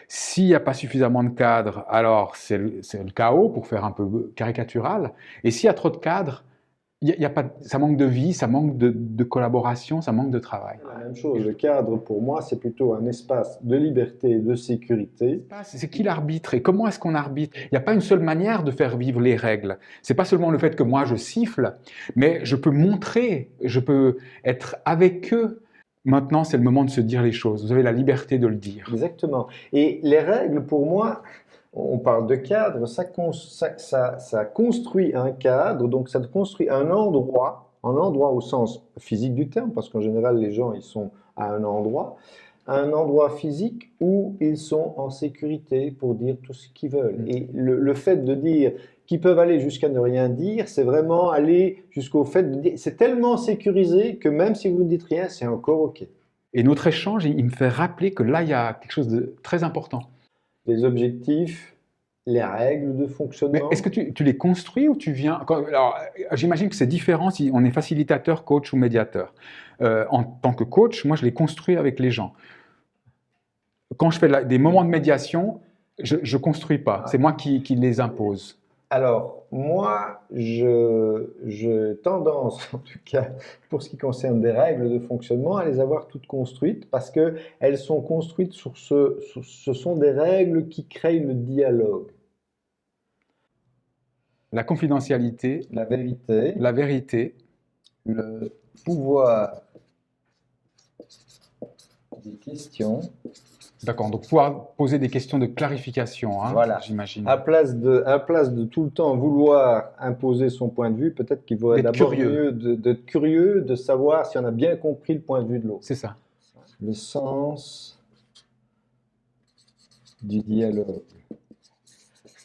S'il n'y a pas suffisamment de cadres, alors c'est le chaos, pour faire un peu caricatural. Et s'il y a trop de cadres, il y a pas, ça manque de vie, ça manque de collaboration, ça manque de travail. La même chose, le cadre pour moi, c'est plutôt un espace de liberté et de sécurité. C'est qui l'arbitre et comment est-ce qu'on arbitre? Il n'y a pas une seule manière de faire vivre les règles. C'est pas seulement le fait que moi je siffle, mais je peux montrer, je peux être avec eux. Maintenant, c'est le moment de se dire les choses. Vous avez la liberté de le dire. Exactement. Et les règles, pour moi, on parle de cadre, ça construit un cadre, donc ça construit un endroit au sens physique du terme, parce qu'en général, les gens, ils sont à un endroit physique où ils sont en sécurité pour dire tout ce qu'ils veulent. Et le fait de dire qu'ils peuvent aller jusqu'à ne rien dire, c'est vraiment aller jusqu'au fait de dire, c'est tellement sécurisé que même si vous ne dites rien, c'est encore OK. Et notre échange, il me fait rappeler que là, il y a quelque chose de très important. Les objectifs, les règles de Mais fonctionnement. est-ce que tu les construis ou tu viens... Alors, j'imagine que c'est différent si on est facilitateur, coach ou médiateur. En tant que coach, moi, je les construis avec les gens. Quand je fais des moments de médiation, je ne construis pas. C'est moi qui les impose. Alors, moi, je tendance, en tout cas, pour ce qui concerne des règles de fonctionnement, à les avoir toutes construites parce qu'elles sont construites ce sont des règles qui créent le dialogue, La confidentialité, la la vérité. le pouvoir des questions. D'accord, donc pouvoir poser des questions de clarification, hein, Voilà. j'imagine. À place de tout le temps vouloir imposer son point de vue, peut-être qu'il vaudrait D'être d'abord curieux. mieux d'être curieux, de savoir si on a bien compris le point de vue de l'autre. C'est ça. Le sens du dialogue.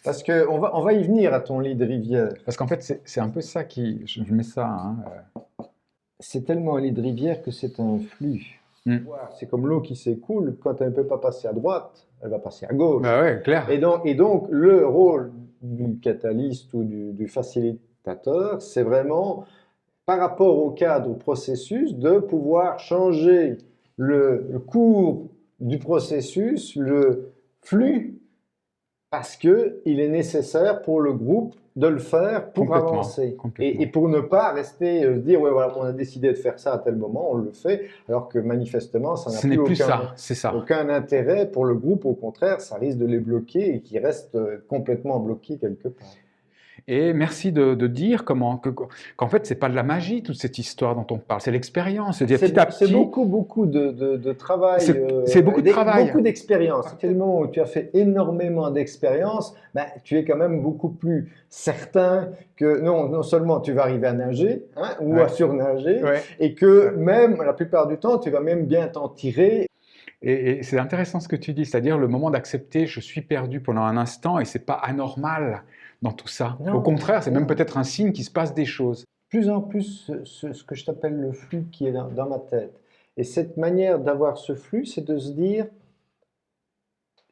Parce qu'on on va y venir à ton lit de rivière. Parce qu'en fait, c'est un peu ça qui... Je mets ça, hein. C'est tellement un lit de rivière que c'est un flux. C'est comme l'eau qui s'écoule, quand elle ne peut pas passer à droite, elle va passer à gauche. Bah ouais, clair. Et donc, le rôle du catalyste ou du facilitateur, c'est vraiment, par rapport au cadre, au processus, de pouvoir changer le cours du processus, le flux, parce qu'il est nécessaire pour le groupe de le faire pour Complètement, avancer. complètement. Et pour ne pas rester, se dire, ouais, voilà, on a décidé de faire ça à tel moment, on le fait, alors que manifestement, ça Ce n'a n'est plus plus ça, c'est ça. aucun intérêt pour le groupe. Au contraire, ça risque de les bloquer et qu'ils restent complètement bloqués quelque part. Et merci de dire qu'en fait, c'est pas de la magie, toute cette histoire dont on parle, c'est l'expérience. C'est-à-dire petit à C'est petit, beaucoup de travail, c'est beaucoup de travail. beaucoup d'expérience. À partir du moment où tu as fait énormément d'expérience, ben, tu es quand même beaucoup plus certain que non seulement tu vas arriver à nager, hein, ou à surnager, et que même la plupart du temps, tu vas même bien t'en tirer. Et c'est intéressant ce que tu dis, c'est-à-dire le moment d'accepter, je suis perdu pendant un instant et c'est pas anormal dans tout ça. Non, Au contraire, c'est même non. peut-être un signe qu'il se passe des choses. Plus en plus ce que je t'appelle le flux qui est dans ma tête. Et cette manière d'avoir ce flux, c'est de se dire,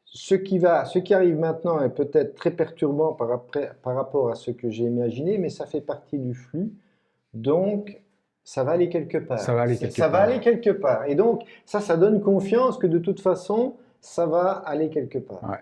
ce qui arrive maintenant est peut-être très perturbant par rapport à ce que j'ai imaginé, mais ça fait partie du flux, donc ça va aller quelque part. Ça va aller quelque Ça va part. aller quelque part. Et donc ça donne confiance que de toute façon, ça va aller quelque part. Ouais.